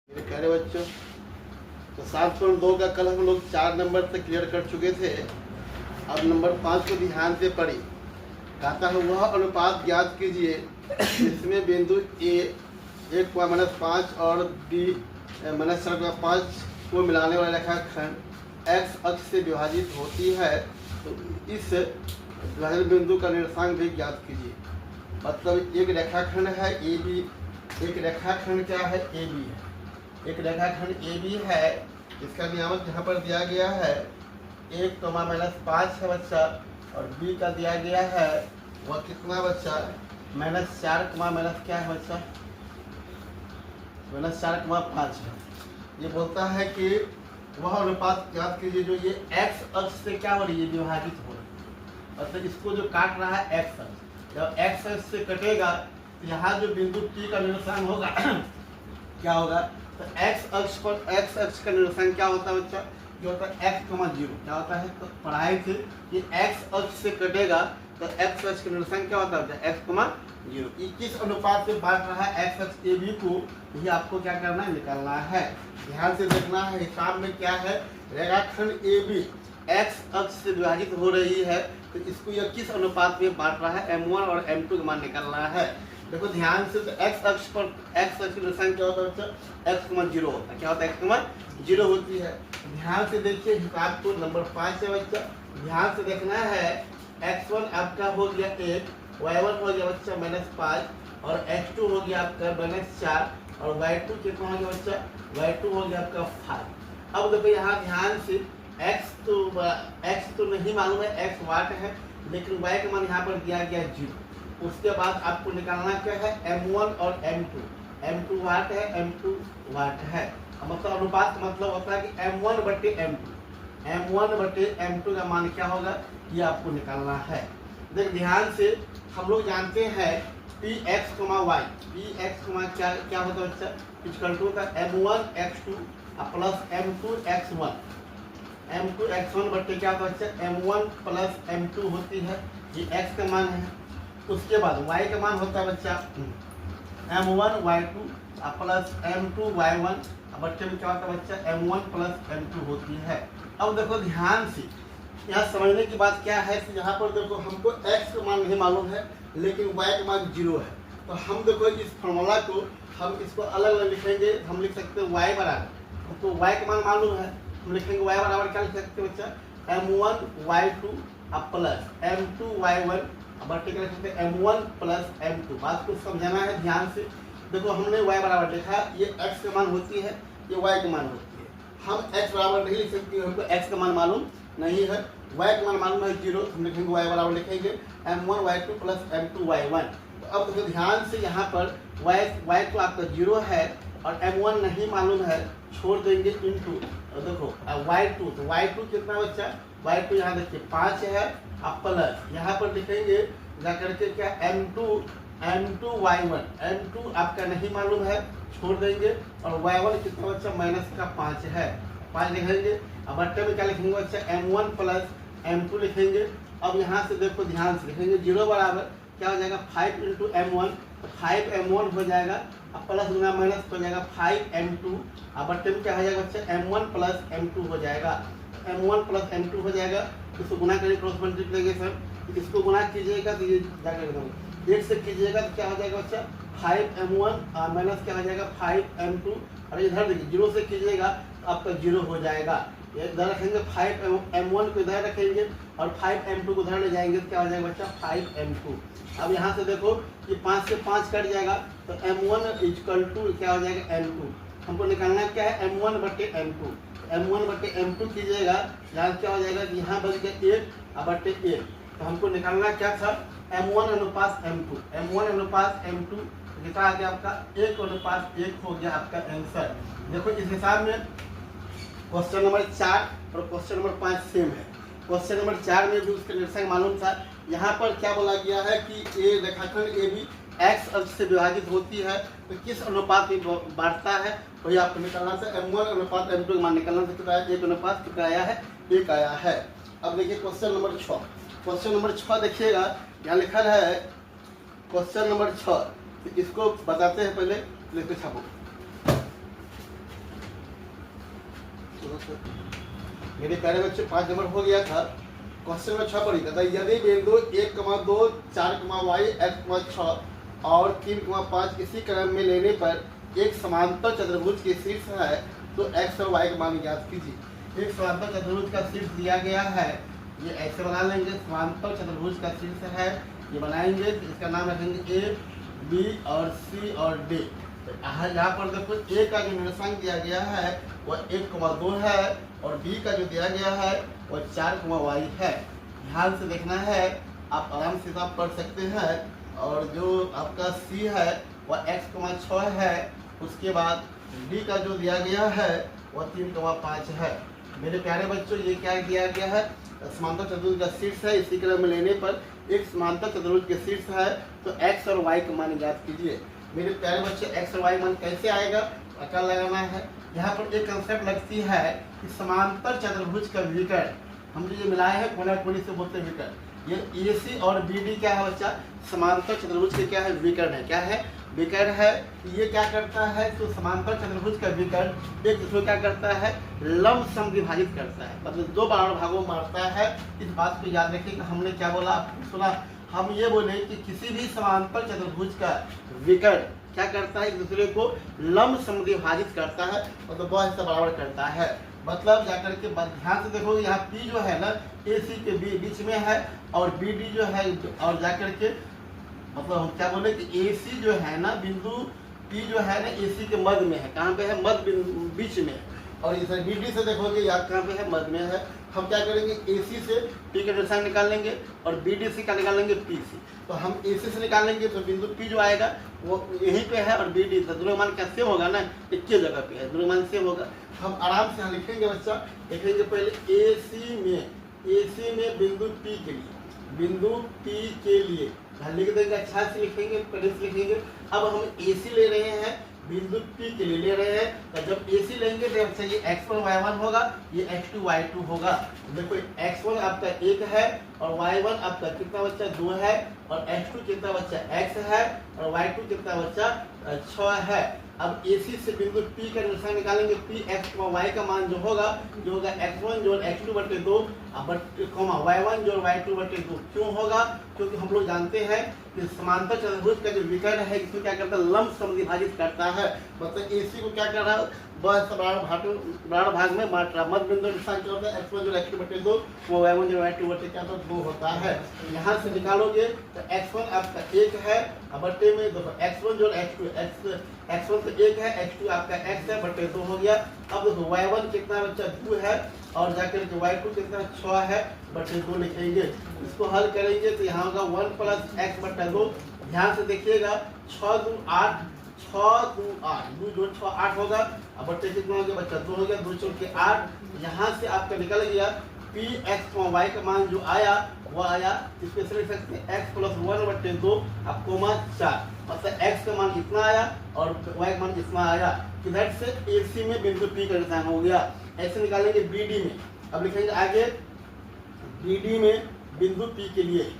मेरे प्यारे बच्चों, तो 7.2 का कल हम लोग 4 नंबर तक क्लियर कर चुके थे। अब नंबर 5 को ध्यान से पढ़ी। कहता है वह अनुपात ज्ञात कीजिए जिसमें बिंदु ए 1.-5 और बी -4.5 को मिलाने वाला रेखाखंड एक्स अक्ष से विभाजित होती है, तो इस विभाजन बिंदु का निर्देशांक भी ज्ञात कीजिए। मतलब एक रेखाखंड है ए बी, एक रेखाखंड क्या है ए बी है, एक रेखाखंड ए बी है, इसका नियामक यहाँ पर दिया गया है 1, -5 है बच्चा, और बी का दिया गया है वह कितना बच्चा -4, क्या है बच्चा -4,5 है। ये बोलता है कि वह अनुपात ज्ञात कीजिए जो ये एक्स अक्ष से क्या हो रही है, विभाजित हो रही है। मतलब इसको जो काट रहा है एक्स अक्ष, जब एक्स अक्ष से कटेगा तो यहाँ जो बिंदु टी का निर्देशांक होगा क्या होगा, तो एक्स अक्ष पर एक्स अक्ष का निर्देशांक क्या होता है बच्चा, जो होता है x,0 क्या होता है, तो पढ़ाई थी कि एक्स अक्ष से कटेगा तो एक्स अक्ष का निर्देशांक क्या होता है x,0। ये किस अनुपात से बांट रहा है एक्स अक्ष ए बी को, यही आपको क्या करना है, निकालना है। ध्यान से देखना है, हिसाब में क्या है, रेखाखंड ए बी एक्स अक्ष से विभाजित हो रही है, तो इसको यह किस अनुपात में बांट रहा है, m1 और m2 का मान निकालना है। देखो ध्यान से, तो एक्स अक्ष पर एक्स अक्ष की निर्देशांक क्या होता है बच्चा, x,0 होता है। क्या होता है, x,0 होती है। ध्यान से देखिए हिसाब को, नंबर 5 है बच्चा, ध्यान से देखना है। x1 आपका हो गया 1, y1 हो गया बच्चा -5, और x2 हो गया आपका -4, और y2 कितना हो गया बच्चा, y2 हो गया आपका 5। अब देखो यहाँ ध्यान से x तो नहीं मालूम है, x वाट है, लेकिन y का मान यहाँ पर दिया गया 0। उसके बाद आपको निकालना क्या है, m1 और m2 वाट है, m2 वाट है। मतलब अनुपात का मतलब होता है कि m1/m2 का मान क्या होगा, ये आपको निकालना है। देख ध्यान से, हम लोग जानते हैं px, y, क्या होता है बच्चा, इक्वल टू का m1x2 प्लस m2x1, m2x1 क्या होता है बच्चा, m1 प्लस m2 होती है, ये x का मान है। उसके बाद y का मान होता है बच्चा m1y2 प्लस m2y1, बच्चे में क्या होता है बच्चा, m1 प्लस m2 होती है। अब देखो ध्यान से, यहाँ समझने की बात क्या है कि यहाँ पर देखो हमको x का मान नहीं मालूम है, लेकिन y का मान 0 है। तो हम देखो इस फॉर्मूला को हम इसको अलग अलग लिखेंगे। हम लिख सकते हैं y बराबर, तो y का मान मालूम है, हम लिखेंगे y बराबर क्या लिख सकते हैं बच्चा, m1y2 प्लस m2y1, बट्टे क्या लिख सकते हैं, m1 प्लस m2। बात को समझाना है ध्यान से। देखो हमने y बराबर लिखा, ये x का मान होती है, ये y का मान होती है। हम x बराबर नहीं लिख सकते, हमको x का मान मालूम नहीं है, y का मान मालूम है 0, हम लिखेंगे y बराबर लिखेंगे m1y2 प्लस m2y1। तो अब देखो ध्यान से, यहाँ पर y तो आपका 0 है और m1 नहीं मालूम है, छोड़ देंगे इनटू, देखो y2, तो y2 कितना बच्चा, y2 यहाँ देखिए 5 है, अब प्लस यहाँ पर लिखेंगे जाकर के क्या m2y1, m2 आपका नहीं मालूम है, छोड़ देंगे, और y1 कितना बच्चा -5 है, 5 लिखेंगे। अब बट्टे में क्या लिखेंगे बच्चा, m1 प्लस m2 लिखेंगे। अब यहाँ से देखो ध्यान से लिखेंगे 0 बराबर क्या हो जाएगा, 5 × m1, तो 5m1 हो जाएगा, अब प्लस गुना माइनस हो जाएगा 5m2। अब बट्टे में क्या हो जाएगा बच्चा, m1 प्लस m2 हो जाएगा, m1 प्लस m2 हो जाएगा। इसको गुना करिए, क्रॉस मल्टीप्लिकेशन, इसको गुना कीजिएगा तो ये जाकर 1 से कीजिएगा तो क्या हो जाएगा बच्चा, 5m1 माइनस क्या हो जाएगा 5m2, और इधर देखिए 0 से कीजिएगा तो आपका 0 हो जाएगा। इधर रखेंगे 5m1 को इधर रखेंगे और 5m2 को उधर ले जाएंगे तो क्या हो जाएगा बच्चा, 5m2। अब यहाँ से देखो कि 5 से 5 कट जाएगा, तो m1 इक्वल टू क्या हो जाएगा, m2। हमको निकालना क्या है, m1/m2, m1/m2 कीजिएगा, यहाँ क्या हो जाएगा कि यहाँ बच गया 1/1, तो हमको निकालना क्या था, m1/m2, m1/m2 कितना आ गया आपका 1:1 हो गया आपका आंसर। देखो इस हिसाब में क्वेश्चन नंबर 4 और क्वेश्चन नंबर 5 सेम है। क्वेश्चन नंबर 4 में भी उसका निर्देशांक मालूम था। यहाँ पर क्या बोला गया है कि ये रेखाखंड ए बी एक्स अक्ष से विभाजित होती है, तो किस अनुपात में बांटता है, वही आपको निकालना था। m1/m2 का मान निकालना था, कितना 1 कितना आया है, 1 आया है। अब देखिए क्वेश्चन नंबर 6, क्वेश्चन नंबर 6 देखिएगा, यहाँ लिखा है क्वेश्चन नंबर 6, इसको बताते हैं, पहले लिख के छापो। मेरे प्यारे बच्चे 5 नंबर हो गया था। क्वेश्चन में 6 पढ़ी था, यदि बिंदु 1,2 4,y x,6 और 3,5 इसी क्रम में लेने पर एक समांतर चतुर्भुज की शीर्ष है तो x और y का मान ज्ञात कीजिए। एक समांतर चतुर्भुज का शीर्ष दिया गया है, ये ऐसे बना लेंगे। समांतर चतुर्भुज का शीर्ष है, ये बनाएंगे, इसका नाम रखेंगे ए, बी और सी और डी। तो यहाँ पर देखो ए का जो निर्देशांक दिया गया है वह 1,2 है और बी का जो दिया गया है वह 4,y है। ध्यान से देखना है, आप आराम से हिसाब पढ़ सकते हैं। और जो आपका सी है वह x,6 है, उसके बाद डी का जो दिया गया है वह 3,5 है। मेरे प्यारे बच्चों, ये क्या दिया गया है, समांतर चतुर्भुज का शीर्ष है, इसी क्रम में लेने पर एक समांतर चतुर्भुज के शीर्ष है तो x और y का मान ज्ञात कीजिए। मेरे प्यारे बच्चे, x और y मान कैसे आएगा, पता लगाना है। यहाँ पर एक कंसेप्ट लगती है कि समांतर चतुर्भुज का विकर्ण, हम जो ये मिलाए हैं कोना कोनी से बोलते हैं विकर्ण। ये AC और BD क्या है बच्चा, समांतर चतुर्भुज के क्या है, विकर्ण है। क्या है, विकर्ण है। ये क्या करता है, तो समांतर चतुर्भुज का विकर्ण एक दूसरे क्या करता है, लंब समद्विभाजित करता है, मतलब 2 बराबर भागों में मारता है। इस बात को याद रखिए कि हमने क्या बोला, सुना, हम ये बोले कि किसी भी समांतर चतुर्भुज का विकर्ण क्या करता है, एक दूसरे को लंब समद्विभाजित करता है, मतलब 2 हिस्सा बराबर करता है। मतलब जाकर के ध्यान से देखोगे, यहाँ P जो है ना AC के बीच में है और BD जो है, और जाकर के मतलब हम क्या बोले कि AC जो है ना, बिंदु P जो है ना AC के मध्य में है। कहाँ पे है, मध्य बीच में। और इस BD से देखोगे यहाँ कहाँ पे है, मध्य में है। हम क्या करेंगे, AC से P का निर्देशांक निकाल लेंगे और BD से क्या निकाल लेंगे, P से। तो हम AC से निकालेंगे तो बिंदु P जो आएगा वो यहीं पे है, और BD तो दोनों मान क्या सेम होगा ना, एक ही जगह पे है, दोनों मान सेम होगा। हम आराम से यहाँ लिखेंगे बच्चा, लिखेंगे पहले AC में बिंदु P के लिए, बिंदु P के लिए लिख देंगे, अच्छा से लिखेंगे, पहले से लिखेंगे। अब हम AC ले रहे हैं, बिंदु P के लिए ले रहे हैं, तो जब AC लेंगे तो ये x1 y1 होगा, ये x2 y2 होगा। देखो x1 आपका 1 है और y1 आपका कितना बच्चा 2 है, और x2 कितना बच्चा x है, और y2 कितना बच्चा 6 है। अब AC से बिंदु P का निर्देशांक निकालेंगे, P x y का मान जो होगा x1 जोड़ x2 बटे 2 y1 जोड़ y2 बटे 2। क्यों होगा, क्योंकि हम लोग जानते हैं कि समांतर चतुर्भुज का जो विकर्ण है इसको क्या करता है, लंब समद्विभाजित करता है। मतलब AC को क्या कर रहा है, बराबर भाग में बांट रहा है। मध्य बिंदु निर्देशांक क्या होता है, x1 जोड़ x2 बटे 2, वो y1 जोड़ y2 बटे क्या, तो 2 होता है। यहाँ से निकालोगे तो x1 आपका 1 है, बटे में देखो x1 जोड़ x2, x1 तो 1 है, x2 आपका x है, बटे 2 हो गया। अब देखो y1 कितना बच्चा 2 है, और जाकर के y2 कितना 6 है, बटे 2 लिखेंगे। इसको हल करेंगे तो यहाँ होगा 1 + x बटे 2। ध्यान से देखिएगा, 6 2 8, 6 2 8, 2 जोड़ 6 8 होगा, अब बटे कितना हो गया बच्चा 2 हो गया, 2 चौक के 8। यहाँ से आपका निकल गया P x y का मान जो आया वो आया, इसको ऐसे लिख सकते हैं x + 1 बटे 2 अब कोमा 4, मतलब x का मान कितना आया और y का मान कितना आया। किधर से, AC में बिंदु P का निर्देशांक हो गया। ऐसे निकालेंगे BD में, अब लिखेंगे आगे BD में बिंदु P के लिए,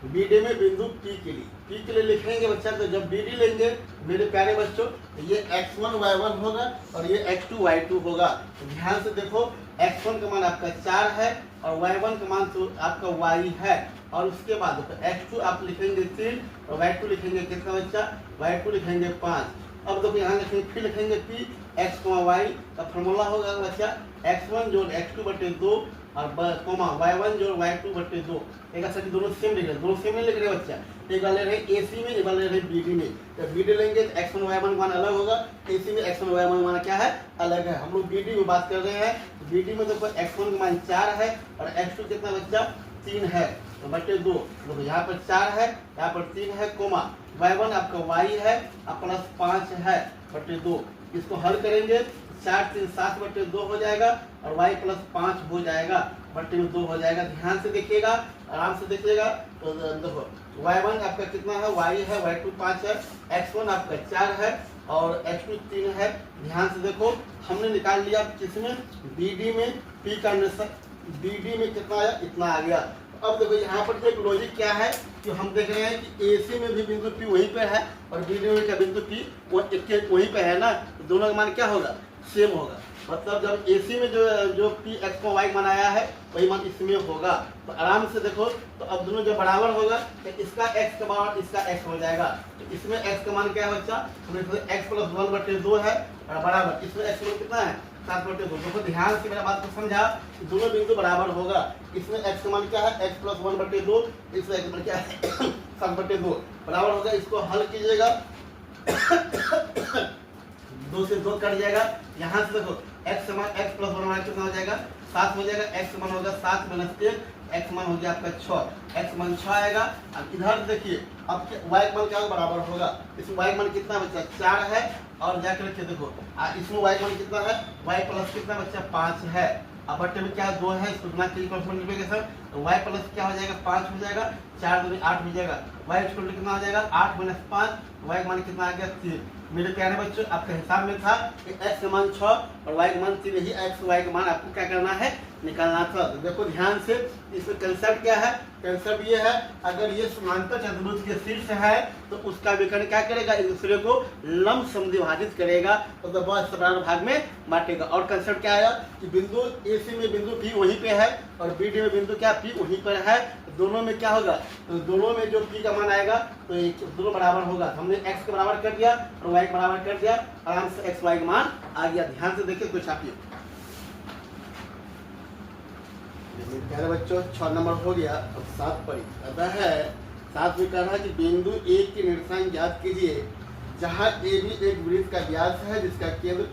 BD में बिंदु P के लिए लिखेंगे बच्चा। तो जब BD लेंगे मेरे प्यारे बच्चों, ये x1 y1 होगा और ये x2 y2 होगा। तो ध्यान से देखो, x1 का मान आपका 4 है और y1 का मान तो आपका y है, और उसके बाद देखो x2 आप लिखेंगे 3 और y2 लिखेंगे कितना बच्चा, y2 लिखेंगे 5। अब देखो यहाँ लिखेंगे, फिर लिखेंगे P x y का फॉर्मूला होगा बच्चा x1 जोड़ x2 बटे 2 और y1 जोड़ y2 बटे 2। एक सभी दोनों सेम लिख रहे, दोनों सेम नहीं लिख रहे बच्चा, एक वाले रहे AC में, एक वाले रहे BD में। तो BD लेंगे तो x1 y1 मान अलग होगा, AC में x1 y1 मान क्या है, अलग है। हम लोग BD में बात कर रहे हैं, तो BD में देखो x1 का मान 4 है और x2 कितना बच्चा 3 है, तो बटे 2। देखो यहाँ पर 4 है, यहाँ पर 3 है, कोमा y1 आपका y है और +5 है, बटे 2। इसको हल करेंगे 4 3 7 बटे 2 हो जाएगा और y + 5 हो जाएगा, बटे में 2 हो जाएगा। ध्यान से देखिएगा, आराम से देखिएगा। तो देखो y1 आपका कितना है, y है, y2 5 है, x1 आपका 4 है और x2 3 है। ध्यान से देखो, हमने निकाल लिया किसमें, BD में P का BD में कितना आया, इतना आ गया। अब देखो यहाँ पर एक लॉजिक क्या है कि हम देख रहे हैं कि AC में भी बिंदु P वहीं पे है और BD में का बिंदु P वो वहीं पे है ना, तो दोनों का मान क्या होगा, सेम होगा। मतलब जब AC में जो P x को y मान आया है वही मान इसमें होगा। तो आराम से देखो, तो अब दोनों जब बराबर होगा तो इसका x का मान इसका x हो जाएगा। तो इसमें x का मान क्या है बच्चा, x प्लस 1/2 है बराबर, इसमें x का मान कितना है 7/2। देखो ध्यान से मेरा बात को समझा, दोनों बिंदु बराबर होगा। इसमें x का मान क्या है, x प्लस 1/2, इसमें x का मान क्या है 7/2 बराबर होगा। इसको हल कीजिएगा 2 से 2 कट जाएगा। यहाँ से देखो x समान x प्लस 1 कितना हो जाएगा 7 हो जाएगा। x समान होगा 7 - 1, x समान हो गया आपका 6, x समान 6 आएगा। अब इधर देखिए अब y का मान क्या बराबर होगा, इसमें y का मान कितना बच्चा 4 है, और जाकर के देखो इसमें y का मान कितना है, y प्लस कितना बच्चा 5 है। अब बट्टे में क्या 2 है, इसको गुना कीजिए क्रॉस मल्टीप्लिकेशन, तो y प्लस क्या हो जाएगा 5 हो जाएगा, 4 दूनी 8 हो जाएगा। y कितना हो जाएगा 8 - 5, y का मान कितना आ गया 3। मेरे प्यारे बच्चों आपके हिसाब में था कि x का मान 6 और y का मान 3, यही x y का मान आपको क्या करना है निकालना था। तो देखो ध्यान से, इसमें कंसेप्ट क्या है, कंसेप्ट ये है अगर ये समांतर चतुर्भुज के शीर्ष है तो उसका विकर्ण क्या करेगा, एक दूसरे को लंब समद्विभाजित करेगा और तो वह समान भाग में बांटेगा। और कंसेप्ट क्या आया कि बिंदु AC में बिंदु P वहीं पे है और BD में बिंदु क्या P वहीं पर है, तो दोनों में क्या होगा, तो दोनों में जो P का मान आएगा तो दोनों बराबर होगा। तो हमने x के बराबर कर दिया और y के बराबर कर दिया, आराम से x y का मान आ गया। ध्यान से देखिए कुछ छापिए प्यारे बच्चों 6 नंबर हो गया। अब 7 पर कहता है, 7 में कह रहा है कि बिंदु A के निर्देशांक ज्ञात कीजिए जहां AB एक वृत्त का व्यास है जिसका केंद्र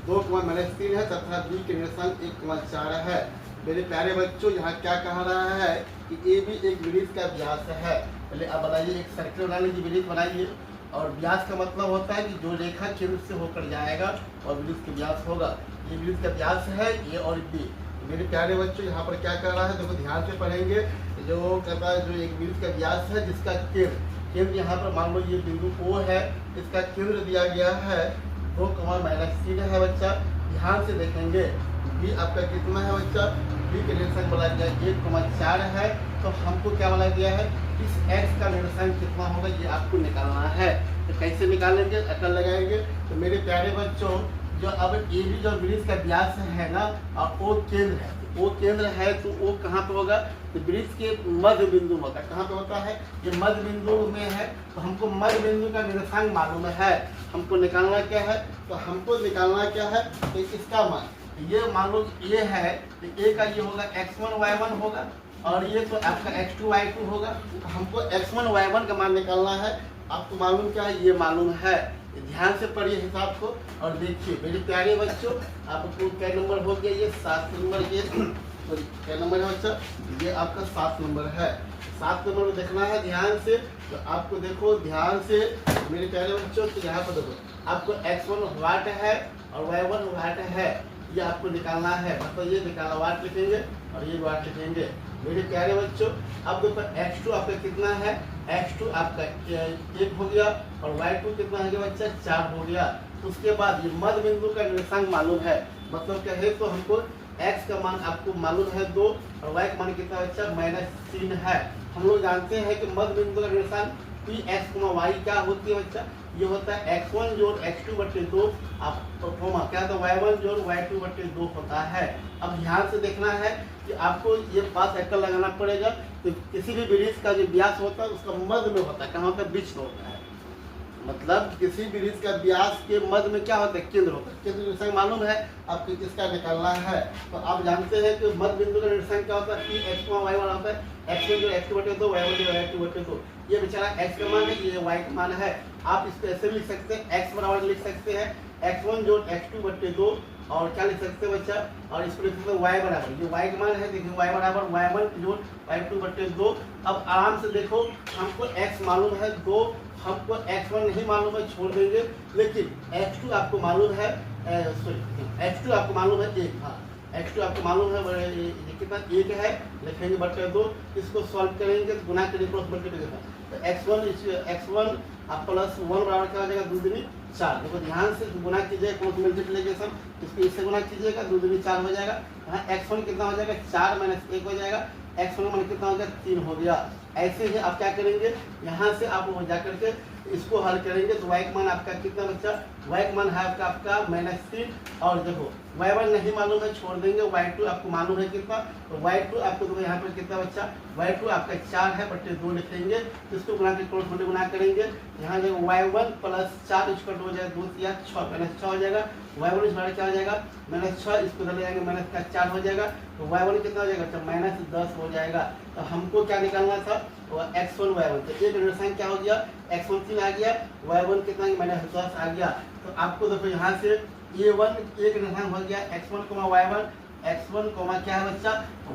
2,-3 है तथा B के निर्देशांक 1,4 है। मेरे प्यारे बच्चों यहाँ क्या कह रहा है कि AB एक वृत्त का व्यास है। पहले आप बताइए, एक सर्कल बनाने की वृत्त बनाइए, और व्यास का मतलब होता है कि जो रेखा केंद्र से होकर जाएगा और वृत्त का व्यास होगा। ये वृत्त का व्यास है A और B। मेरे प्यारे बच्चों यहाँ पर क्या कर रहा है, देखो ध्यान से पढ़ेंगे। जो कहता है जो एक वृत्त का व्यास है जिसका केंद्र यहाँ पर मान लो ये बिंदु O है, इसका केंद्र दिया गया है 2,-3 है बच्चा। ध्यान से देखेंगे B आपका कितना है बच्चा, B के निर्देशांक बोला गया 1,4 है। तो हमको क्या बोला गया है, इस x का निर्देशांक कितना होगा ये आपको निकालना है। तो कैसे निकालेंगे, अकल लगाएंगे। तो मेरे प्यारे बच्चों जो अब AB जो वृत्त का व्यास है ना और O केंद्र है, O केंद्र है तो O कहाँ पे होगा, तो वृत्त के मध्य बिंदु होता है। कहाँ पे होता है, ये मध्य बिंदु में है। तो हमको मध्य बिंदु का निर्देशांक मालूम है, हमको निकालना क्या है, तो हमको निकालना क्या है, तो इसका मान ये मान लो ये है तो A का ये होगा x1 y1 होगा और ये तो आपका x2 y2 होगा। तो हमको x1 y1 का मान निकालना है। आपको मालूम क्या है, ये मालूम है। ध्यान से पढ़िए हिसाब को और देखिए मेरे प्यारे बच्चों, आपको क्या नंबर हो गया, ये 7 नंबर, ये क्या नंबर है बच्चा, ये आपका 7 नंबर है। 7 नंबर में देखना है ध्यान से। तो आपको देखो ध्यान से मेरे प्यारे बच्चों, तो यहाँ पर देखो आपको x1 वाट है और y1 वाट है, ये आपको निकालना है। मतलब ये निकाला वाट लिखेंगे और ये वाट लिखेंगे मेरे प्यारे बच्चों। अब देखो x2 आपका कितना है, x2 आपका 1 हो गया और y2 कितना है बच्चा 4 हो गया। उसके बाद ये मध्य बिंदु का निर्देशांक मालूम है, मतलब क्या है, तो हमको x का मान आपको मालूम है 2 और y का मान कितना बच्चा -3 है। हम लोग जानते हैं कि मध्य बिंदु का निर्देशांक Px, y क्या होती है बच्चा, ये होता है x1 जोड़ x2/2 आप क्या होता है y1 जोड़ y2/2 होता है। अब ध्यान से देखना है कि आपको ये बात अक्ल लगाना पड़ेगा। तो किसी भी वृत्त का जो व्यास होता है उसका मध्य में होता है, कहाँ होता है, बीच में होता है। मतलब किसी वृत्त का व्यास के मध्य में क्या होता है, केंद्र होता है। केंद्र निर्देशांक मालूम है, आपको किसका निकालना है। तो आप जानते हैं कि मध्य बिंदु का निर्देशांक क्या होता है, Px, y1 होता है x1 जो x2/2 y1 जो y2/2। ये बेचारा x का मान है, ये y का मान है। आप इसको ऐसे भी लिख सकते हैं, x बराबर लिख सकते हैं x1 जोड़ x2/2 और क्या लिख सकते हैं बच्चा, और इसको लिख सकते हैं y बराबर, ये y का मान है, देखिए y बराबर y1 जोड़ y2/2। अब आराम से देखो, हमको x मालूम है 2, हमको x1 नहीं मालूम है, छोड़ देंगे। लेकिन x2 आपको मालूम है, x2 आपको मालूम है 1, हाँ x2 आपको मालूम है ये कितना 1 है, लिखेंगे /2। इसको सॉल्व करेंगे तो गुना करेंगे क्रॉस मल्टीप्लिकेशन। तो x1 आप +1 बराबर क्या हो जाएगा 2 दूनी 4। देखो ध्यान से गुना कीजिएगा क्रॉस मल्टीप्लिकेशन, इसको इससे गुना कीजिएगा 2 दूनी 4 हो जाएगा। यहाँ x1 कितना हो जाएगा 4 - 1 हो जाएगा, x1 मान कितना हो गया 3 हो गया। ऐसे ही आप क्या करेंगे, यहाँ से आप जा करके इसको हल करेंगे तो y का मान आपका कितना बच्चा y का मान है आपका -3 और देखो y1 नहीं मालूम है छोड़ देंगे, y2 आपको मालूम है कितना, तो y2 आपको देखो यहाँ पर कितना बच्चा y2 आपका 4 है बटे 2 लिखेंगे, इसको गुना के क्रॉस मल्टीप्लाई गुना करेंगे, यहाँ देखो y1 + 4 इसका हो जाएगा 2 या 6 -6 हो जाएगा, y1 इस बार क्या हो जाएगा -6, इसको इधर ले जाएंगे माइनस का 4 हो जाएगा, तो y1 कितना हो जाएगा तो -10 हो जाएगा। तो हमको क्या निकालना था x1 y1, तो एक निर्देशांक क्या हो गया x1 3 आ गया, y1 कितना -10 आ गया। तो आपको देखो यहाँ से a1 एक निर्देशांक हो गया x1 y1, x1 क्या है बच्चा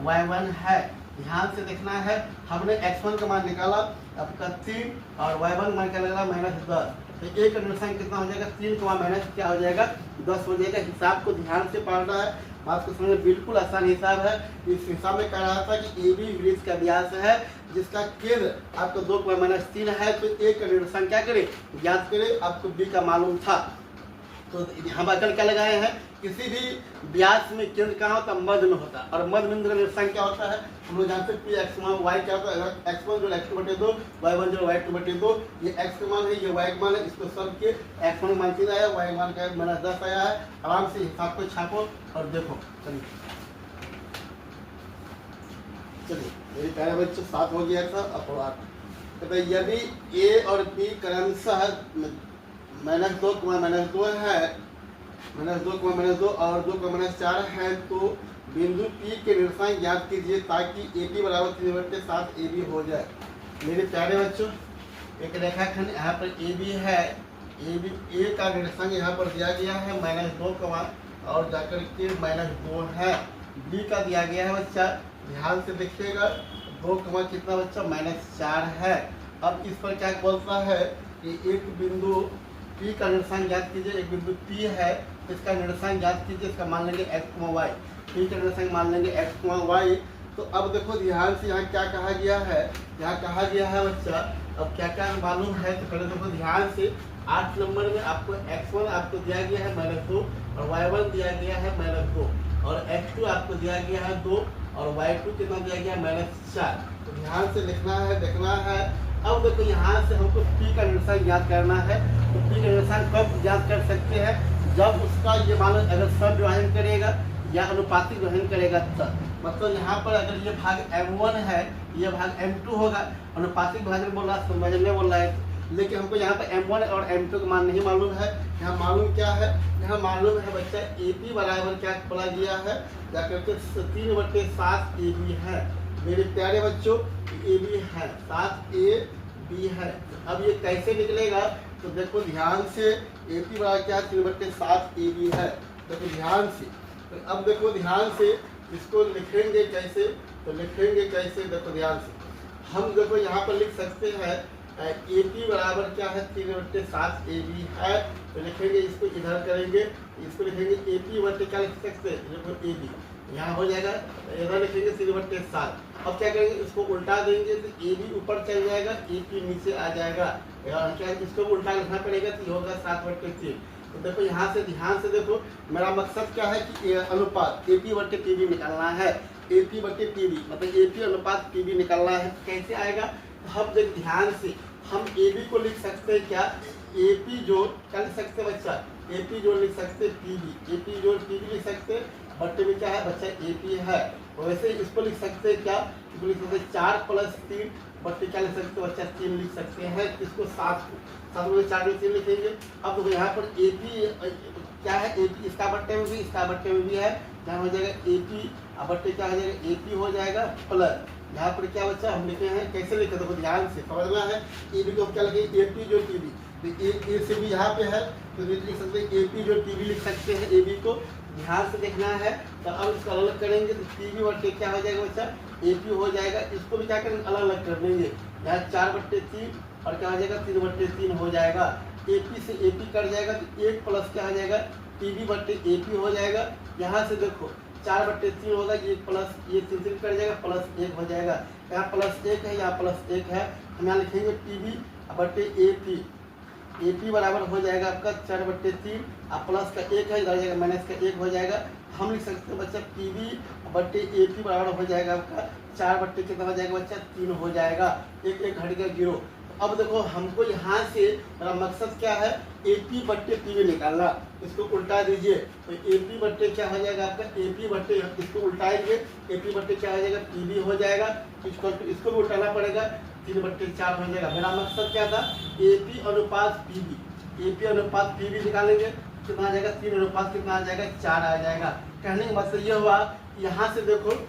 y1 है। ध्यान से देखना है, हमने x1 का मान निकाला आपका 3 और y1 मान क्या निकाला -10, तो एक निर्देशांक कितना हो जाएगा 3 माइनस क्या हो जाएगा 10 हो जाएगा। हिसाब को ध्यान से पढ़ना है, बात को समझना बिल्कुल आसान हिसाब है। इस हिसाब में कह रहा था कि AB वृत्त का व्यास है जिसका केंद्र आपको 2 - 3 है, तो एक निर्देशांक क्या करे ज्ञात करे, आपको B का मालूम था। तो हम अकल क्या लगाए हैं, किसी भी व्यास में केंद्र कहाँ होता है मध्य में होता है, और मध्य बिंदु का निर्देशांक क्या होता है हम लोग जानते हैं P x मान y क्या होता है, x1 जो x2/2 y1 जो y2/2, ये x का मान है ये y का मान है, इसको सब के x1 मान 3 आया, y मान का -10 आया है। आराम से हिसाब को छापो और देखो। चलिए मेरी प्यारे बच्चों 7 हो गया था, अब 8। तो यदि a और b क्रमशः -2 -2 है, -2 और 2 - 4 है, तो बिंदु P के निर्देशांक ज्ञात कीजिए ताकि AP = 3/7 AB हो जाए। मेरे प्यारे बच्चों एक रेखाखंड यहाँ पर AB है, A का निर्देशांक यहाँ पर दिया गया है -2 और जाकर के -2 है, B का दिया गया है बच्चा ध्यान से देखिएगा 2 कितना बच्चा -4 है। अब इस पर क्या बोलता है कि एक बिंदु P का निर्देशांक ज्ञात कीजिए, एक बिंदु P है इसका निर्देशांक ज्ञात कीजिए, इसका मान लेंगे x, y, P का निर्देशांक मान लेंगे x, y। तो अब देखो ध्यान से यहाँ क्या कहा गया है, यहाँ कहा गया है बच्चा अब क्या क्या मालूम है, तो पहले देखो ध्यान से 8 नंबर में आपको x1 आपको दिया गया है -2 और y1 दिया गया है -2 और x2 आपको दिया गया है 2 और y2 कितना दिया गया -4। तो ध्यान से लिखना है देखना है। अब देखो यहाँ से हमको P का निर्देशांक ज्ञात करना है, तो P का निर्देशांक कब ज्ञात कर सकते हैं जब उसका ये मान लो अगर सब विभाजन करेगा या अनुपातिक विभाजन करेगा तब, मतलब यहाँ पर अगर ये भाग M1 है ये भाग M2 होगा, अनुपातिक विभाजन बोल रहा है विभाजन नहीं बोल रहा है, लेकिन हमको यहाँ पर M1 और M2 का मान नहीं मालूम है। यहाँ मालूम क्या है, यहाँ मालूम है बच्चा AP बराबर क्या बोला गया है जाकर के 3/7 AB है। मेरे प्यारे बच्चों AB है 7AB है। अब ये कैसे निकलेगा तो देखो ध्यान से AP बराबर क्या 3/7 AB है, देखो ध्यान से। तो अब देखो ध्यान से इसको लिखेंगे कैसे, तो लिखेंगे कैसे देखो ध्यान से, हम देखो यहाँ पर लिख सकते हैं AP बराबर क्या है 3/7 AB है, तो लिखेंगे इसको इधर करेंगे, इसको लिखेंगे AP बटे क्या लिख सकते हैं देखो AB यहाँ हो जाएगा, इधर लिखेंगे 3/7। अब क्या करेंगे इसको उल्टा देंगे तो AB ऊपर चल जाएगा AP नीचे आ जाएगा, क्या इसको उल्टा लिखना पड़ेगा तो ये होगा 7/3। तो देखो यहाँ से ध्यान से देखो मेरा मकसद क्या है कि अनुपात AP/PB निकालना है, AP/PB मतलब AP अनुपात PB निकालना है। कैसे आएगा तो हम देख ध्यान से हम AB को लिख सकते हैं क्या AP जोड़ क्या लिख सकते हैं बच्चा AP जोड़ लिख सकते हैं PB, AP जोड़ PB लिख सकते हैं, बट्टे में क्या है बच्चा AP है। वैसे इसको लिख सकते हैं क्या, इसको लिख सकते हैं 4 + 3 बट्टे क्या लिख सकते हैं बच्चा 3 लिख सकते हैं, इसको 7 में 4 में 3 लिखेंगे। अब देखो यहाँ पर AP क्या है AP इसका बट्टे में भी इसका बट्टे में भी है, यहाँ हो जाएगा AP बट्टे क्या हो जाएगा AP हो जाएगा प्लस यहाँ पर क्या बच्चा हम लिखे हैं कैसे लिखे देखो ध्यान से समझना है। AB को क्या लिखेंगे AP जो TB, तो A से भी यहाँ पे है तो लिख सकते हैं AP जो TB लिख सकते हैं AB को ध्यान से देखना है। तो अब इसको अलग करेंगे तो PB बट्टे क्या हो जाएगा बच्चा AP हो जाएगा, इसको भी क्या करेंगे अलग अलग कर देंगे, यहाँ 4/3 और क्या हो जाएगा 3/3 हो जाएगा। AP से AP कट जाएगा तो 1 प्लस क्या हो जाएगा PB/AP हो जाएगा। यहाँ से देखो 4/3 होगा, ये प्लस ये 3 कट जाएगा प्लस 1 हो जाएगा, यहाँ +1 है यहाँ +1 है, हम यहाँ लिखेंगे PB/AP, AP बराबर हो जाएगा आपका 4/3 और प्लस का 1 है इधर जाएगा माइनस का 1 हो जाएगा। हम लिख सकते हैं बच्चा PB/AP बराबर हो जाएगा आपका 4 कितना हो जाएगा बच्चा 3 हो जाएगा, 1 1 घट गया 0। अब देखो हमको यहाँ से मेरा मकसद क्या है, AP बट्टे PB निकालना। इसको उल्टा दीजिए तो AP बट्टे क्या हो जाएगा आपका, AP बट्टे, इसको उल्टाएंगे AP बट्टे क्या हो जाएगा, PB हो जाएगा। इसको भी उल्टाना पड़ेगा, 3 बट्टे 4 हो जाएगा। मेरा मकसद क्या था, AP अनुपात PB, AP अनुपात PB निकालेंगे, कितना आ जाएगा, 3 अनुपात कितना आ जाएगा, 4 आ जाएगा। कहने का मतलब ये हुआ, यहाँ से देखो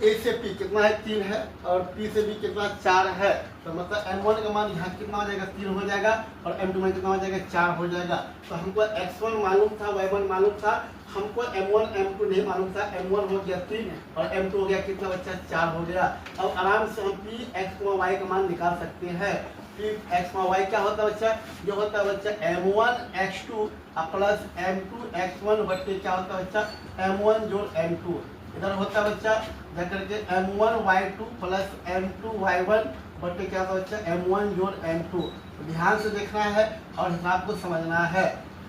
A से P कितना है, 3 है, और P से B कितना 4 है, तो मतलब M1 का मान यहाँ कितना हो जाएगा, 3 हो जाएगा, और M2 में कितना हो जाएगा, 4 हो जाएगा। तो हमको X1 मालूम था, Y1 मालूम था, हमको M1 M2 नहीं मालूम था। M1 हो गया 3 और M2 हो गया कितना बच्चा, 4 हो गया। अब आराम से हम P X Y का मान निकाल सकते हैं। P X Y क्या होता है बच्चा, ये होता है बच्चा M1 X2 plus M2 X1 बट्टे क्या होता है बच्चा, M1 जोड़ M2। इधर होता है बच्चा जाकर के M1 Y2 plus M2 Y1 बट्टे क्या होता है बच्चा, M1 जोड़ M2। ध्यान से देखना है और हिसाब को समझना है।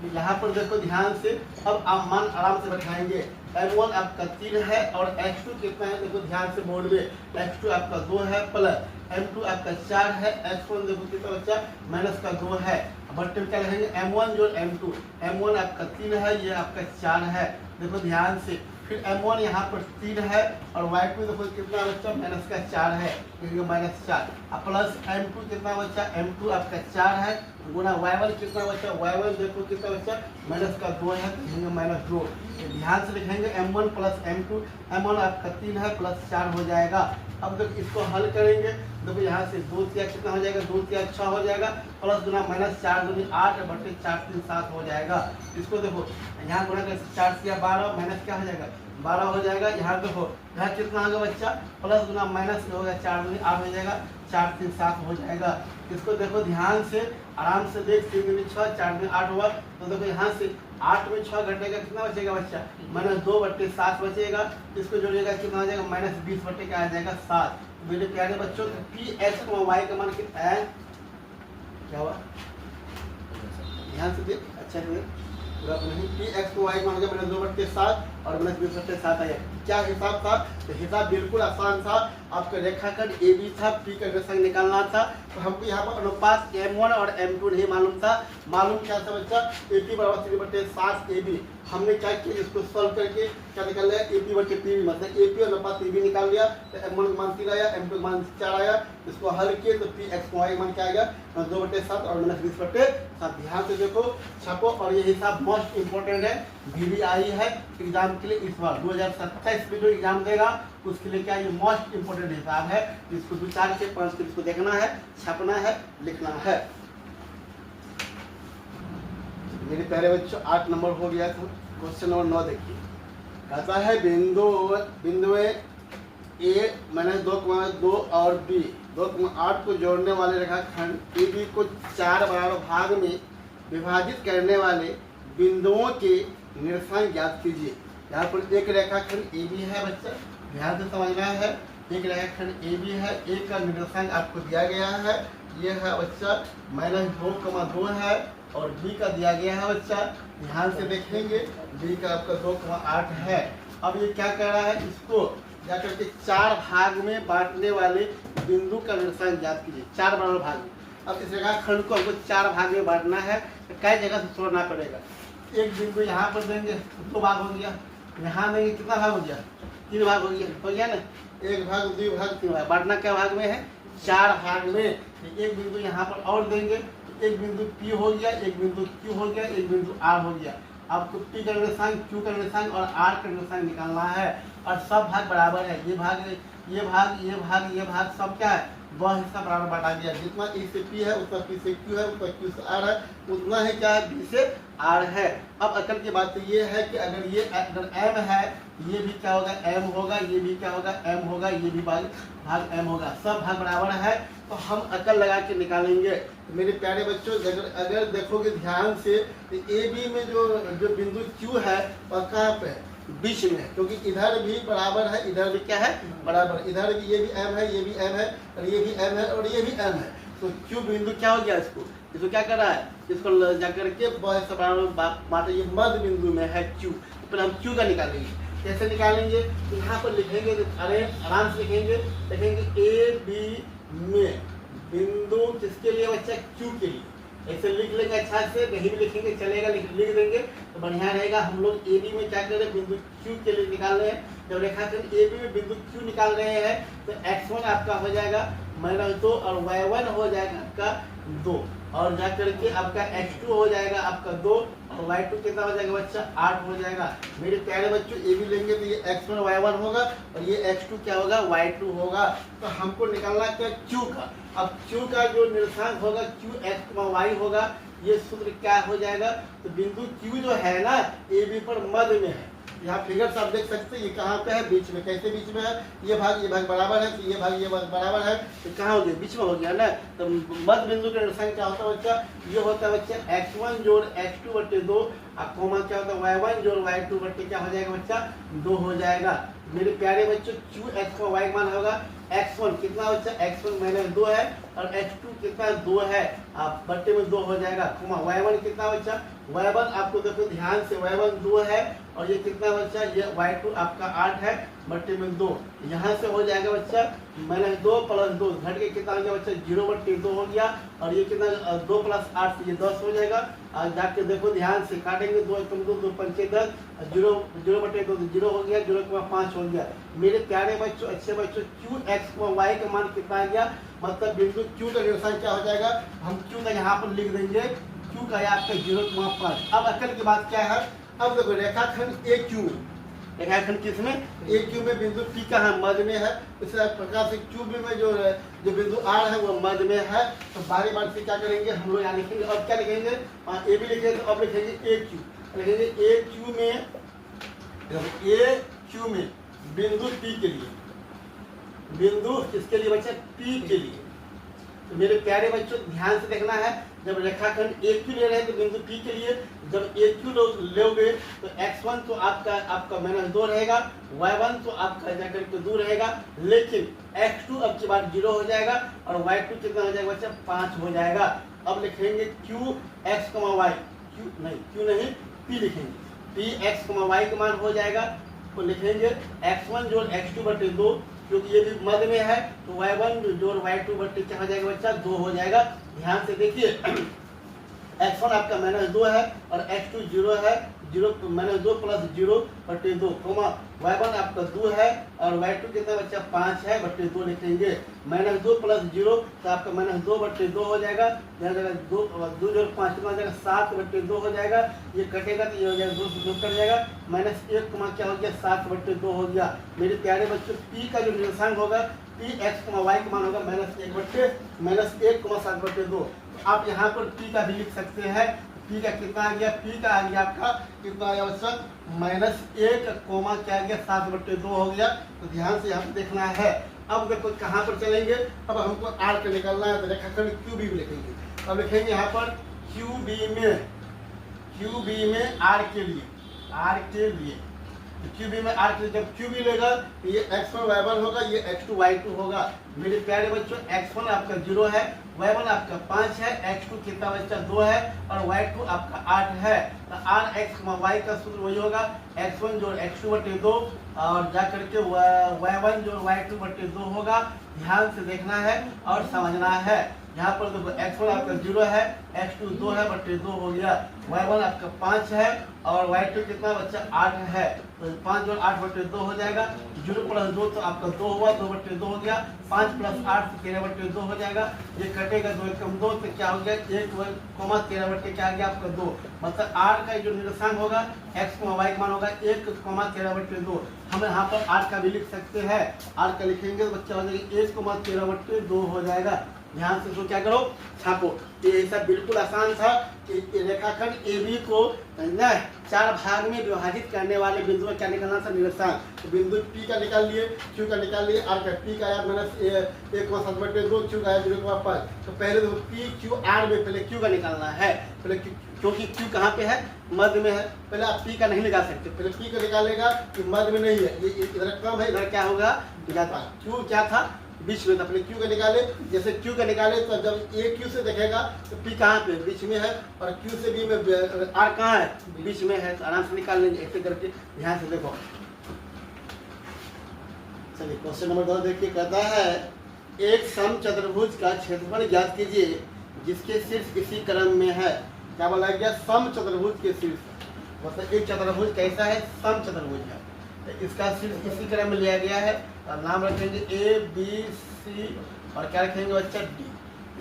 यहाँ पर देखो ध्यान से, अब आप मान आराम से बैठाएंगे। M1 आपका 3 है और X2 कितना है, देखो ध्यान से बोर्ड में, X2 आपका 2 है प्लस M2 आपका 4 है, X1 देखो कितना बच्चा माइनस का 2 है। बट्टे में क्या लिखेंगे, M1 जोड़ M2। M1 आपका 3 है, ये आपका 4 है, देखो ध्यान से। फिर M1 यहाँ पर 3 है और Y2 देखो कितना बच्चा, माइनस का 4 है, माइनस 4 प्लस M2 कितना बच्चा, M2 आपका 4 है, गुना Y1 कितना बच्चा, Y1 देखो कितना बच्चा, माइनस का 2 है, तो माइनस 2। ध्यान से लिखेंगे M1 प्लस M2, M1 आपका 3 है प्लस 4 हो जाएगा। अब देखो इसको हल करेंगे, देखो यहाँ से 2 3 कितना हो जाएगा, 2 3 6 हो जाएगा, प्लस गुना माइनस 4 दूनी 8 बट्टे 4 3 7 हो जाएगा। इसको देखो यहाँ गुना कर 4 से 12 माइनस क्या हो जाएगा, 12 हो जाएगा। यहाँ देखो यहाँ कितना होगा बच्चा, प्लस गुना माइनस में होगा, 4 दूनी 8 हो जाएगा, 4 3 7 हो जाएगा। इसको देखो ध्यान से, आराम से देख, 3 दूनी 6 4 दूनी 8 हुआ, तो देखो यहाँ से 8 में 6 घटेगा, कितना बचेगा बच्चा, माइनस 2 बट्टे 7 बचेगा। इसको जोड़िएगा कितना हो जाएगा, माइनस 20 बट्टे क्या आ जाएगा, 7। मेरे प्यारे बच्चों, P X Y का मान कितना है, क्या हुआ, ध्यान से देख, अच्छा है पूरा नहीं। P X Y मान गया माइनस 2 बट्टे 7 और माइनस 20 बट्टे 7 आया। क्या हिसाब था, तो हिसाब बिल्कुल आसान था। आपका रेखाखंड AB था, P का रेखाखंड निकालना था। तो हमको यहाँ पर अनुपात M1 और M2 नहीं मालूम था। मालूम क्या था बच्चा, AP बराबर 3 बट्टे 7 AB। हमने क्या किया, इसको सॉल्व करके क्या निकाल लिया, AP बट्टे PB, मतलब AP अनुपात PB निकाल लिया। तो M1 का मान 3 आया, M2 का मान 4 आया। इसको हल किए तो P X Y मान क्या आएगा, 2 बट्टे 7 और माइनस 20 बट्टे 7। ध्यान से देखो, छापो, और ये हिसाब मोस्ट इंपोर्टेंट है, VBI है एग्जाम के लिए। इस बार 2027 में जो एग्जाम देगा उसके लिए क्या, ये मोस्ट इंपोर्टेंट हिसाब है। इसको 2 4 के 5 के इसको देखना है, छापना है, लिखना है। मेरे प्यारे बच्चों 8 नंबर हो गया था। क्वेश्चन नंबर 9 देखिए, कहता है बिंदु A माइनस 2 और B 2,8 को जोड़ने वाले रेखाखंड AB को 4 बराबर भाग में विभाजित करने वाले बिंदुओं के निर्देशांक ज्ञात कीजिए। यहाँ पर एक रेखाखंड AB है बच्चा, ध्यान से समझना है। एक रेखाखंड AB है, एक का निर्देशांक आपको दिया गया है, ये है बच्चा माइनस 2,2 है, और B का दिया गया है बच्चा, ध्यान से देखेंगे, B का आपका 2,8 है। अब ये क्या कह रहा है, इसको जाकर के 4 भाग में बांटने वाले बिंदु का निर्देशांक ज्ञात कीजिए, 4 बराबर भाग में। अब इस रेखाखंड को हमको 4 भाग में बांटना है, तो कई जगह से छोड़ना पड़ेगा। एक बिंदु यहाँ पर देंगे, 2 भाग हो गया, यहाँ देंगे, कितना भाग हो गया, 3 भाग हो गया ना, 1 भाग 2 भाग 3 भाग, बांटना क्या भाग में है, 4 भाग में। एक बिंदु यहाँ पर और देंगे, एक बिंदु P हो गया, एक बिंदु Q हो गया, एक बिंदु R हो गया। आपको P का निर्देशांक, Q का निर्देशांक और R का निर्देशांक निकालना है, और सब भाग बराबर है। ये भाग ये भाग ये भाग ये भाग सब क्या है, वह हिस्सा बराबर बांटा गया। जितना A से P है उतना P से Q है, उतना Q से R है, उतना है क्या है, B से R है। अब अकल की बात तो ये है कि अगर M है, ये भी क्या होगा, M होगा, ये भी क्या होगा, M होगा, ये भी भाग M होगा, सब भाग बराबर है। तो हम अकल लगा के निकालेंगे। तो मेरे प्यारे बच्चों, अगर देखोगे ध्यान से, तो AB में जो बिंदु Q है वह कहाँ पे है, बीच में है, क्योंकि इधर भी बराबर है, इधर भी क्या है, बराबर, इधर भी ये भी M है, ये भी M है, और ये भी M है, और ये भी M है। तो Q बिंदु क्या हो गया, इसको क्या कर रहा है, इसको जाकर के बहुत बराबर, ये मध्य बिंदु में है Q। फिर हम Q का निकालेंगे, कैसे निकालेंगे, यहाँ पर लिखेंगे, अरे आराम से लिखेंगे A B में बिंदु किसके लिए बच्चा, क्यू के लिए। ऐसे लिख लेंगे अच्छा से, नहीं भी लिखेंगे चलेगा, लिख देंगे तो बढ़िया रहेगा। हम लोग ए बी में क्या कर रहे हैं, बिंदु क्यू के लिए निकाल रहे हैं। जब रेखाखंड ए बी में बिंदु क्यू निकाल रहे हैं तो x1 आपका हो जाएगा -2 और y1 हो जाएगा आपका 2 और जा करके आपका x2 हो जाएगा आपका 2 और y2 कितना हो जाएगा बच्चा, 8 हो जाएगा। मेरे प्यारे बच्चों ए बी लेंगे तो ये x1 y1 होगा और ये x2 क्या होगा, y2 होगा। तो हमको निकालना क्या, q का। अब q का जो निर्देशांक होगा q x, y होगा, ये सूत्र क्या हो जाएगा, तो बिंदु q जो है ना ए बी पर मध्य में है। यहाँ फिगर से आप देख सकते हैं ये कहाँ पे है, बीच में। कैसे बीच में है, ये भाग बराबर है तो ये भाग बराबर है, तो कहाँ हो गया, बीच में हो गया ना। तो मध्य बिंदु का निर्देशांक क्या होता है बच्चा, ये होता है बच्चा x1 जोड़ x2 बटे 2 और कोमा क्या होता है y1 जोड़ y2 बटे क्या हो जाएगा बच्चा, 2 हो जाएगा। मेरे प्यारे बच्चों q x का y मान होगा x1 कितना बच्चा, x1 -2 है और x2 कितना 2 है, आप बट्टे में 2 हो जाएगा। कोमा y1 कितना बच्चा, y1 आपको देखो ध्यान से, y1 2 है और ये कितना बच्चा, ये y2 आपका 8 है बट्टे में 2। यहाँ से हो जाएगा बच्चा -2 + 2 घट के कितना हो गया बच्चा, 0/2 हो गया और ये कितना 2 + 8 से ये 10 हो जाएगा। और जाके देखो ध्यान से काटेंगे, 2 × 2 2 × 5 10, 0/2 0 हो गया, 0,5 हो गया। मेरे प्यारे बच्चों, अच्छे बच्चों, q x y का मान कितना आ गया, मतलब बिंदु q का निर्देशांक क्या हो जाएगा, हम q का यहाँ पर लिख देंगे, q का आपका 0,5। अब अकल की बात क्या है, अब देखो रेखाखंड ए क्यू में, रेखाखंड किसमें, ए क्यू में बिंदु P का है मध्य में है। इस प्रकार से क्यू बी में जो बिंदु R है वो मध्य में है। तो बारी बारी से क्या करेंगे हम लोग यहाँ लिखेंगे, अब क्या लिखेंगे, ए बी लिखेंगे तो अब लिखेंगे ए क्यू, लिखेंगे ए क्यू में बिंदु P के लिए, बिंदु किसके लिए बच्चा, P के लिए। तो मेरे प्यारे बच्चों ध्यान से देखना है, जब रेखाखंड ए क्यू ले रहे हैं तो बिंदु P के लिए जब ए क्यू लोगे तो x1 तो आपका -2 रहेगा, y1 तो आपका जाकर के 2 रहेगा, लेकिन x2 अब की बार 0 हो जाएगा और y2 कितना हो जाएगा बच्चा, 5 हो जाएगा। अब लिखेंगे q x, y, q नहीं p लिखेंगे, p x, y का मान हो जाएगा तो लिखेंगे x1 जोड़ x2 बटे 2, क्योंकि ये भी मध्य में है तो y1 जोड़ y2 बटे क्या हो जाएगा बच्चा, 2 हो जाएगा। ध्यान से देखिए x1 आपका -2 है और x2 0 है, 0 -2 + 0 बटे 2, y1 आपका 2 है और y2 कितना बच्चा, 5 है बटे 2 लिखेंगे। -2 + 0 तो आपका -2 बटे 2 हो जाएगा, 2 जोड़ 5 कितना हो जाएगा, 7 बटे 2 हो जाएगा। ये कटेगा तो ये हो जाएगा 2 से 2 कट जाएगा, -1 क्या हो गया, 7 बटे 2 हो गया। मेरे प्यारे बच्चों p का जो निर्देशांक होगा p x, y का मान होगा -1 बटे 2। आप यहाँ पर p का भी लिख सकते हैं, p का कितना आ गया, p का आ गया आपका कितना आया बच्चा, -1 क्या आ गया, 7 बटे 2 हो गया। तो ध्यान से यहाँ पे देखना है। अब देखो कहाँ पर चलेंगे, अब हमको r का निकालना है तो रेखाखंड QB में लिखेंगे। अब लिखेंगे यहाँ पर QB में r के लिए QB में r के लिए, जब QB लेगा तो ये x1 y1 होगा, ये x2 y2 होगा। मेरे प्यारे बच्चों x1 आपका 0 है, y1 आपका 5 है, x2 कितना बच्चा 2 है और y2 आपका 8 है। तो r x, y का सूत्र वही होगा x1 जोड़ x2 बटे 2 और जा करके y1 जोड़ y2 बटे 2 होगा। ध्यान से देखना है और समझना है। यहाँ पर देखो x1 आपका 0 है, x2 2 है बटे 2 हो गया, y1 आपका 5 है और y2 कितना बच्चा 8 है। तो 5 जोड़ 8 बटे 2 हो जाएगा, 0 + 2 तो आपका 2 हुआ, 2 बटे 2 हो गया, 5 + 8 तो 13 बटे 2 हो जाएगा। ये कटेगा 2 × 2 तो क्या हो गया, 1 13 बटे क्या आ गया आपका 2। मतलब r का जो निर्देशांक होगा x, y का मान होगा 1 13 बटे 2। हम यहाँ पर r का भी लिख सकते हैं, r का लिखेंगे तो बच्चा हो जाएगा 1 13 बटे 2 हो जाएगा। ध्यान से तो क्या करो, छापो। ये ऐसा बिल्कुल आसान था कि रेखाखंड AB को ना 4 भाग में विभाजित करने वाले बिंदु में क्या निकालना था, निर्देशांक। तो बिंदु P का निकाल लिए, Q का निकाल लिए, R का P का आया -1 बटे 2, Q का आया 0,5। तो पहले देखो P Q R में पहले Q का निकालना है, पहले क्योंकि Q कहाँ पे है, मध्य में है। पहले आप P का नहीं निकाल सकते, पहले P का निकालेगा कि मध्य में नहीं है, ये इधर कम है, इधर क्या होगा ज्यादा। Q क्या था, बीच में, अपने Q का निकाले। जैसे Q का निकाले तो जब A Q से देखेगा तो P कहाँ पे, बीच में है, और Q से B में R कहाँ है, बीच में है। तो आराम से निकाल लेंगे ऐसे करके। ध्यान से देखो, चलिए क्वेश्चन नंबर 2 देखिए, कहता है एक सम चतुर्भुज का क्षेत्रफल ज्ञात कीजिए जिसके शीर्ष इसी क्रम में है। क्या बोला गया? सम चतुर्भुज के शीर्ष, मतलब एक चतुर्भुज कैसा है? सम चतुर्भुज है, तो इसका शीर्ष इसी क्रम में लिया गया है। और नाम रखेंगे ए बी सी और क्या रखेंगे बच्चा? डी।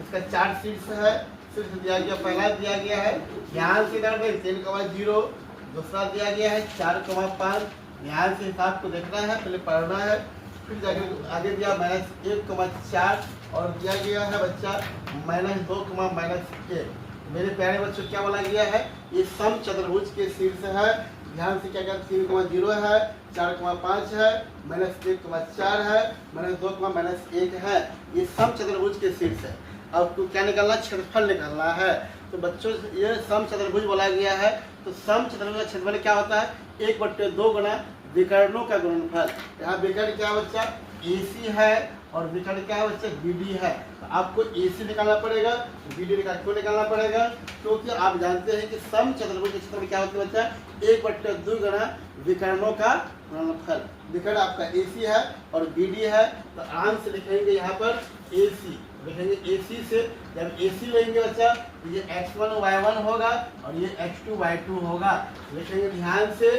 इसका 4 शीर्ष है। शीर्ष दिया गया, पहला दिया गया है, ध्यान से कर दें 10,0। दूसरा दिया गया है 4,5। ध्यान से हिसाब को देखना है, पहले पढ़ना है। फिर जाकर आगे दिया -1,4 और दिया गया है बच्चा -2,-1। मेरे प्यारे बच्चों क्या बोला गया है? ये सम चतुर्भुज के शीर्ष है। ध्यान से क्या कहते? 3,0 है, 4,5 है, -1,4 है, -2,-1 है। ये सम चतुर्भुज के शीर्ष है। अब तो क्या निकालना? क्षेत्रफल निकालना है। तो बच्चों ये सम चतुर्भुज बोला गया है। तो सम चतुर्भुज का क्षेत्रफल क्या होता है? 1/2 गुना विकर्णों का गुणनफल। यहाँ विकर्ण क्या बच्चा? AC है और विकर्ण क्या है बच्चा? BD है। तो आपको AC निकालना पड़ेगा, BD क्यों निकालना पड़ेगा? क्योंकि आप जानते हैं कि सम चतुर्भुज के क्षेत्रफल क्या होता है बच्चा? 1/2 गुना विकर्णों का गुणनफल। विकर्ण आपका AC है और BD है, तो आराम से लिखेंगे यहाँ पर AC। लिखेंगे AC से, जब AC लेंगे बच्चा तो ये x1 y1 होगा और ये x2 y2 होगा। लिखेंगे ध्यान से,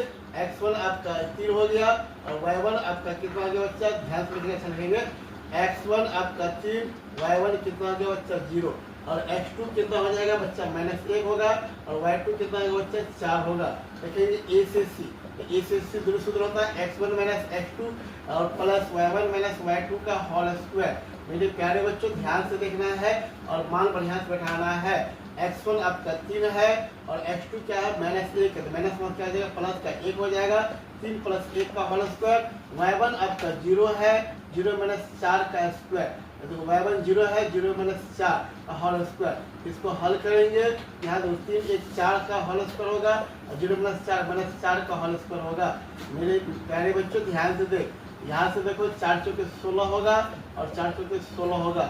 x1 आपका 3 हो गया और y1 आपका कितना हो गया बच्चा? ध्यान से लिखना, लिखेंगे x1 आपका 3, y1 कितना हो गया बच्चा? 0 और x2 कितना हो जाएगा बच्चा? -1 होगा और y2 कितना होगा बच्चा? 4 होगा। लिखेंगे A से C। तो A से C दूर सूत्र होता है x1 - x2 और प्लस y1 - y2 का होल स्क्वायर। मेरे प्यारे बच्चों ध्यान से देखना है और मान बढ़िया से बैठाना है। x1 आपका 3 है और x2 क्या है? -1 है, तो -1 क्या हो जाएगा? प्लस का 1 हो जाएगा। 3 + 1 का होल स्क्वायर। y1 आपका 0 है, 0 - 4 का स्क्वायर। तो y1 0 है, 0 - 4 का होल स्क्वायर। इसको हल करेंगे, यहाँ 2 3 1 4 का होल स्क्वायर होगा और 0 - 4 का होल स्क्वायर होगा। मेरे प्यारे बच्चों ध्यान से देख, यहाँ से देखो 4 चौके 16 होगा और 4 चौके 16 होगा,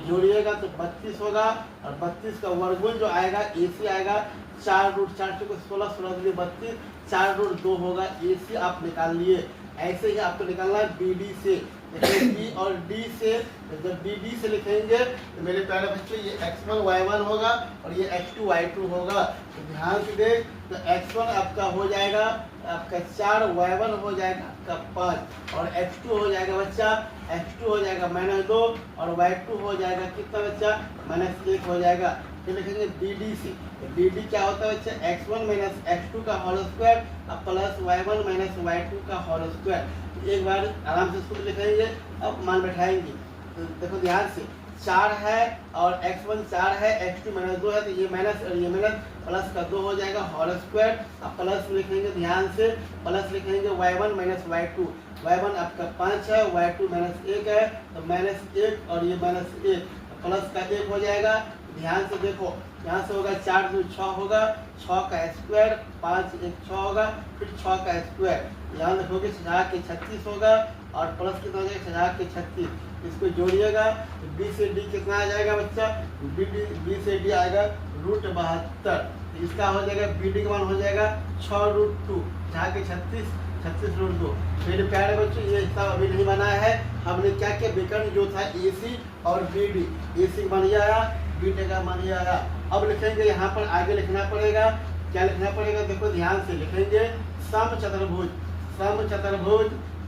जोड़िएगा तो 32 होगा और 32 का वर्गमूल जो आएगा AC आएगा 4√4 चौके 16, 16 दूनी 32, 4√2 होगा। AC आप निकाल लिए। ऐसे ही आपको निकालना है BD से। B और D से, जब BD से लिखेंगे तो मेरे प्यारे बच्चों ये x1 y1 होगा और ये x2 y2 होगा। तो ध्यान से देख, तो x1 आपका हो जाएगा आपका 4, y1 हो जाएगा आपका 5 और x2 हो जाएगा बच्चा, x2 हो जाएगा -2 और y2 हो जाएगा कितना बच्चा? -1 हो जाएगा। फिर लिखेंगे BD से। तो BD क्या होता है बच्चा? x1 - x2 का whole square plus y1 - y2 का होल स्क्वायर। एक बार आराम से सूत्र लिखेंगे, अब मान बैठाएंगे। तो देखो ध्यान से, 4 है और x1 4 है, x2 -2 है, तो ये माइनस और ये माइनस, प्लस का 2 हो जाएगा होल स्क्वायर। अब प्लस लिखेंगे ध्यान से, प्लस लिखेंगे y1 - y2। y1 आपका 5 है, y2 -1 है, तो -1 और ये -1, प्लस का 1 हो जाएगा। ध्यान से देखो, यहाँ से होगा 4 2 6 होगा, 6 का स्क्वायर, 5 1 6 होगा, फिर 6 का स्क्वायर। यहाँ देखोगे 6 के 36 होगा और प्लस कितना हो जाएगा? 6 के 36। इसको जोड़िएगा तो B से D कितना आ जाएगा बच्चा? B से D आएगा √72। इसका हो जाएगा BD का मान हो जाएगा 6√2, 6 के 36, 36√2। मेरे प्यारे बच्चों ये हिसाब अभी नहीं बना है। हमने क्या किया? विकर्ण जो था AC और BD, AC बन गया, BD का मान ये आया। अब लिखेंगे यहाँ पर आगे लिखना पड़ेगा। क्या लिखना पड़ेगा? देखो ध्यान से लिखेंगे, सम चतुर्भुज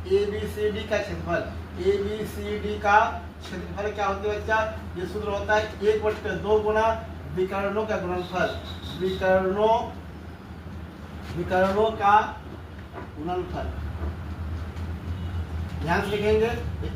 ABCD का क्षेत्रफल। ABCD का क्षेत्रफल क्या होता है बच्चा? ये सूत्र होता है 1/2 गुना विकर्णों का गुणनफल। विकर्णों का गुणनफल ध्यान से लिखेंगे।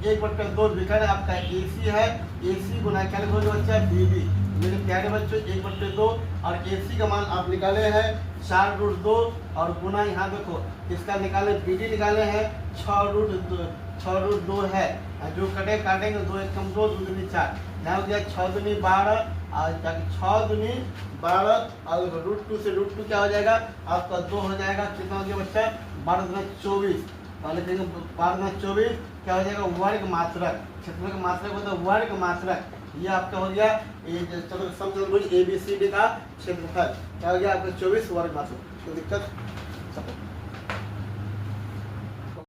1/2 विकर्ण आपका AC है, AC गुना क्या लिखोगे बच्चा? BD। मेरे प्यारे बच्चों 1/2 और AC का मान आप निकाले हैं 4√2 और गुना यहाँ देखो इसका निकाले BD निकाले हैं 6√2 है। जो काटेंगे 2 1 कम 2 2 दूनी 4, यहाँ हो गया 6 दूनी 12 और 6 दूनी 12 और √2 से √2 क्या हो जाएगा? आपका 2 हो जाएगा। कितना हो गया बच्चा? 12 दूना 24। पहले कहेंगे 12 दूना 24 क्या हो जाएगा? वर्ग मात्रक। क्षेत्रफल का मात्रक होता है वर्ग मात्रक। ये आपका हो गया समचतुर्भुज ABCD का क्षेत्रफल। क्या हो गया आपका? 24 वर्ग मात्रक। कोई दिक्कत?